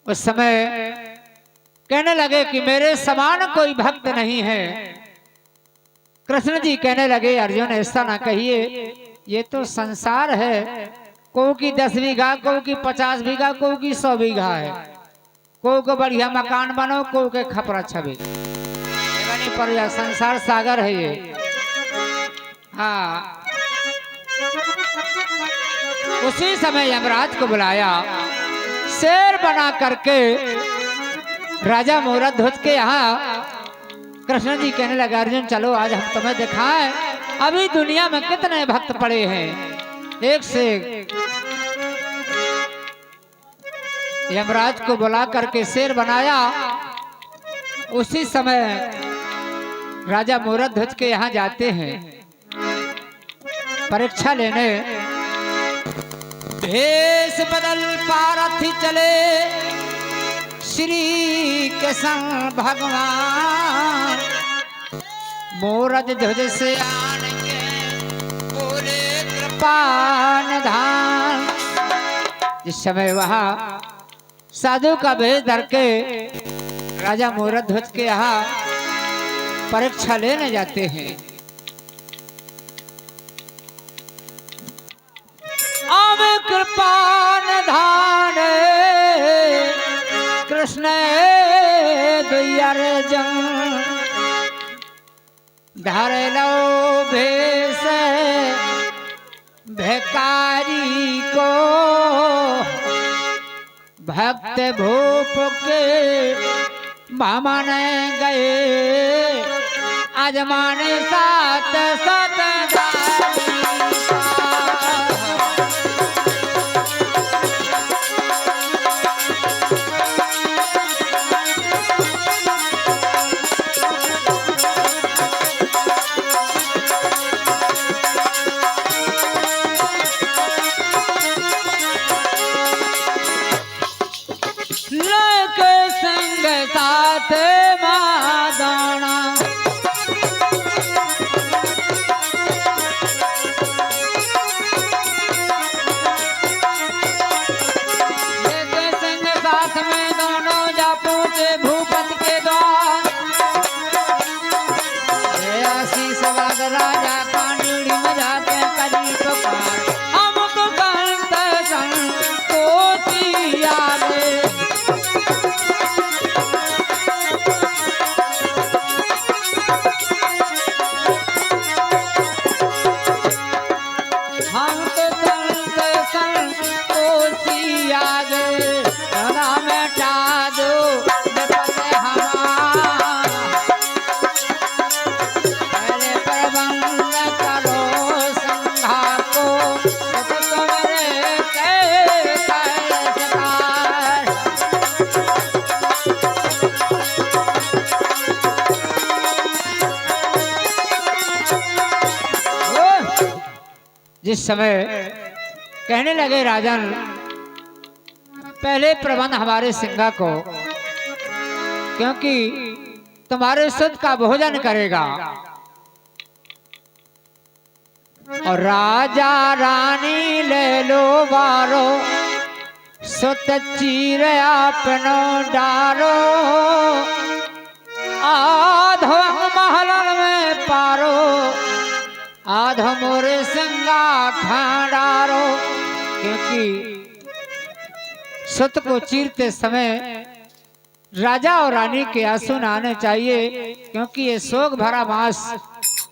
उस समय कहने लगे कि मेरे समान कोई भक्त नहीं है। कृष्ण जी कहने लगे अर्जुन ऐसा ना कहिए, ये तो संसार है। को की 10 बीघा, को की 50 बीघा, को की 100 बीघा है। को बढ़िया मकान बनो, को के खपरा छबे पर यह संसार सागर है ये। हाँ, उसी समय यमराज को बुलाया, शेर बना करके राजा मोरद ध्वज के यहाँ कृष्ण जी कहने लगा अर्जुन चलो आज हम तुम्हें दिखाएं अभी दुनिया में कितने भक्त पड़े हैं। एक से यमराज को बुला करके शेर बनाया। उसी समय राजा मोरद ध्वज के यहाँ जाते हैं परीक्षा लेने। भेष बदल पारथी चले श्री कृष्ण भगवान, मोरद ध्वज से आन के बोले कृपा निधान। जिस समय वहां साधु का भेष धर के राजा मोरद ध्वज के यहाँ परीक्षा लेने जाते हैं। आवे कृपा निधान कृष्ण दुर्जन, धर लो भेष भिखारी को, भक्त भूप के बामन गए आजमाने सात सत। साथ मादाना सिंह साथ में दोनों जा पहुंचे भूपत के द्वार। आशीष बाद राजा कांडूड़ी में जाते करी पुकार, हम तो कंत संकोची आले। जिस समय कहने लगे राजन पहले प्रबंध हमारे सिंगा को, क्योंकि तुम्हारे सुत का भोजन करेगा। और राजा रानी ले लो बारो, सुत चीर अपनो डारो, आधो महलन में पारो, आधा मोरे संगा खांडारो। क्योंकि सुत को चीरते समय राजा और रानी के आंसू न आने चाहिए, क्योंकि ये शोक भरा मांस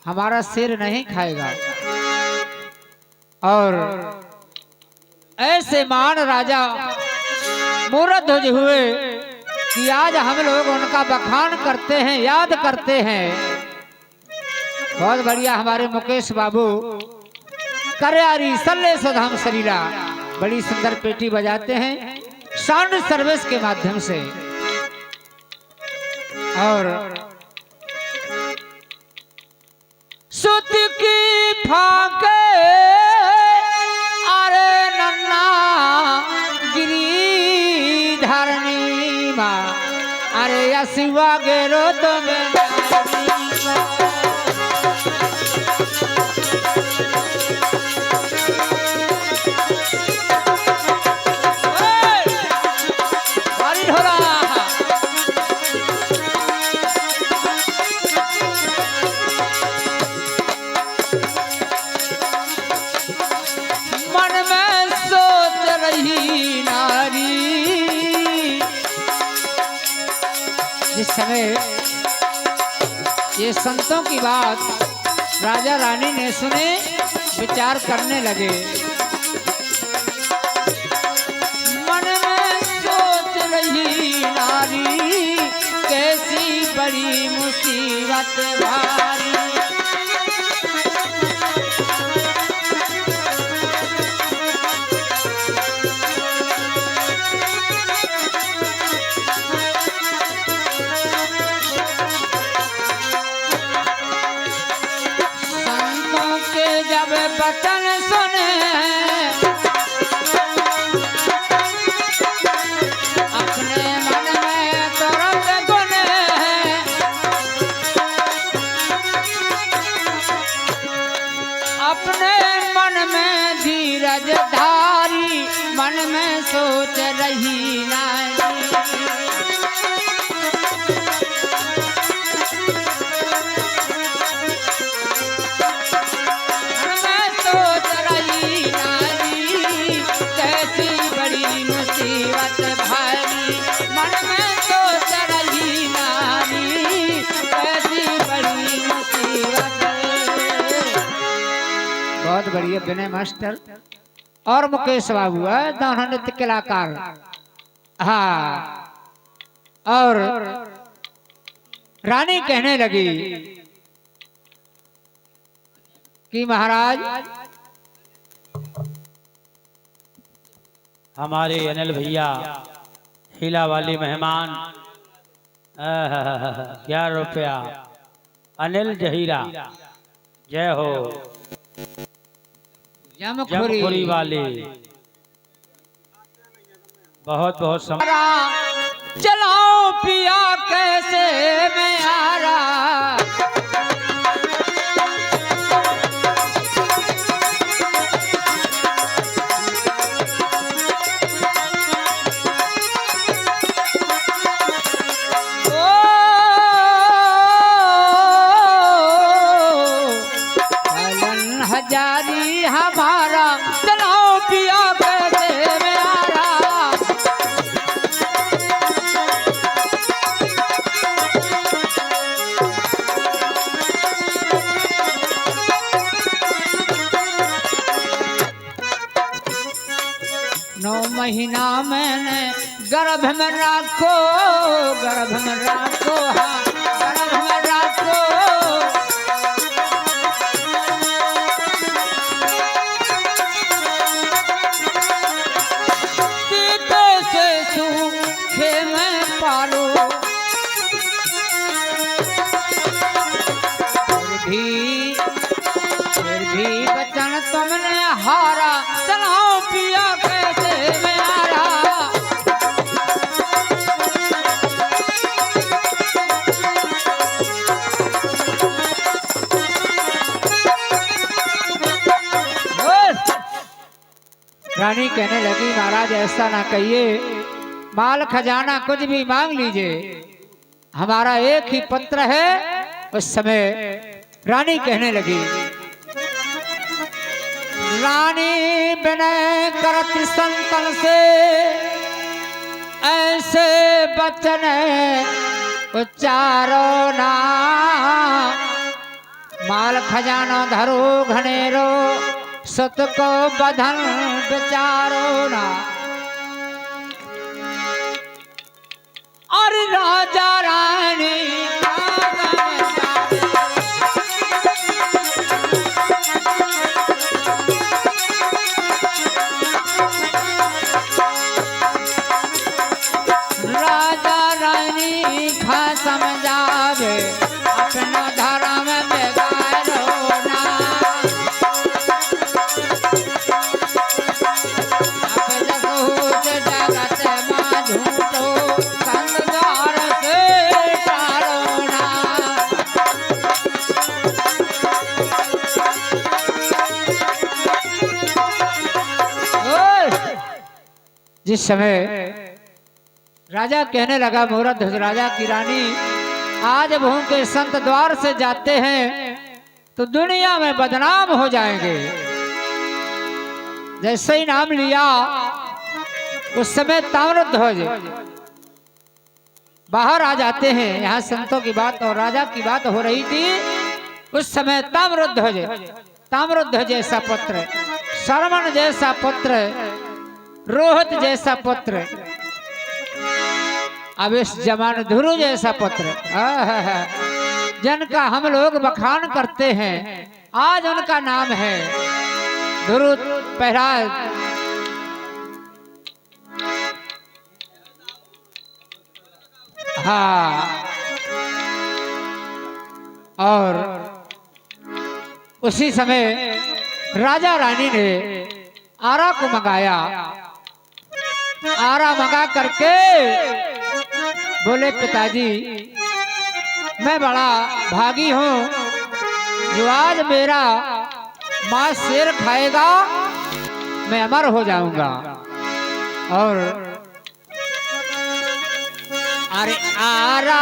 हमारा सिर नहीं खाएगा। और ऐसे मान राजा मोरद ध्वज हुए कि आज हम लोग उनका बखान करते हैं, याद करते हैं। बहुत बढ़िया हमारे मुकेश बाबू करयारी सल्ले सधाम सरीला बड़ी सुंदर पेटी बजाते हैं साउंड सर्विस के माध्यम से। और सुत की फाके अरे नन्ना गिरी धरनी माँ, अरे शिवा गेरो तो जिस समय ये संतों की बात राजा रानी ने सुने, विचार करने लगे। मन में सोच रही नारी, कैसी बड़ी मुसीबत भारी। बचन सुने अपने मन में तुरंत गुने, अपने मन में धीरज धारी, मन में सोच रही नारी। मुसीबत भारी, मन में सोच रही नारी, कैसी बड़ी मुसीबत। बहुत बढ़िया विनय मास्टर और मुकेश बाबू है, दोनों नृत्य कलाकार। हाँ, और रानी कहने लगी कि महाराज हमारे अनिल भैया हीला वाली मेहमान, क्या रुपया अनिल जहीरा, जय हो। जमखुरी वाली बहुत बहुत चलाओ पिया कैसे मैं आ रहा। हजारी हमारा चलाओ पिया कैसे में आ रहा। नौ महीना मैंने गर्भ में राखो, गर्भ में राखो, हाँ गर्भ में राखो। फिर भी बचन तुमने हारा, चलाओ पिया कैसे मैं आ रहा। रानी कहने लगी महाराज ऐसा ना कहिए, माल खजाना कुछ भी मांग लीजिए, हमारा एक ही पत्र है। उस समय रानी कहने लगी, रानी विनय करत संतन से ऐसे बचन उच्चारो ना। माल खजाना धरो घनेरो, सत को बधन विचारो ना। और राजा रानी समझावे अपना धर्म बेगारो ना। अब जगत मां झूठो संसार से टारो ना। जिस समय राजा कहने लगा, मुहूर्त राजा की रानी आज भूं के संत द्वार से जाते हैं तो दुनिया में बदनाम हो जाएंगे। जैसे ही नाम लिया उस समय ताम्रध्वज बाहर आ जाते हैं। यहाँ संतों की बात और राजा की बात हो रही थी। उस समय ताम्रध्वज जैसा पुत्र, श्रवण जैसा पुत्र, रोहित जैसा पुत्र, अब इस जमान ध्रुव जैसा पुत्र, जिनका हम लोग बखान करते हैं, आज उनका नाम है ध्रुव प्रहलाद। हाँ, और उसी समय राजा रानी ने आरा को मंगाया। आरा मंगा करके बोले पिताजी मैं बड़ा भागी हूँ, जो आज मेरा मांस शेर खाएगा मैं अमर हो जाऊंगा। और अरे आरा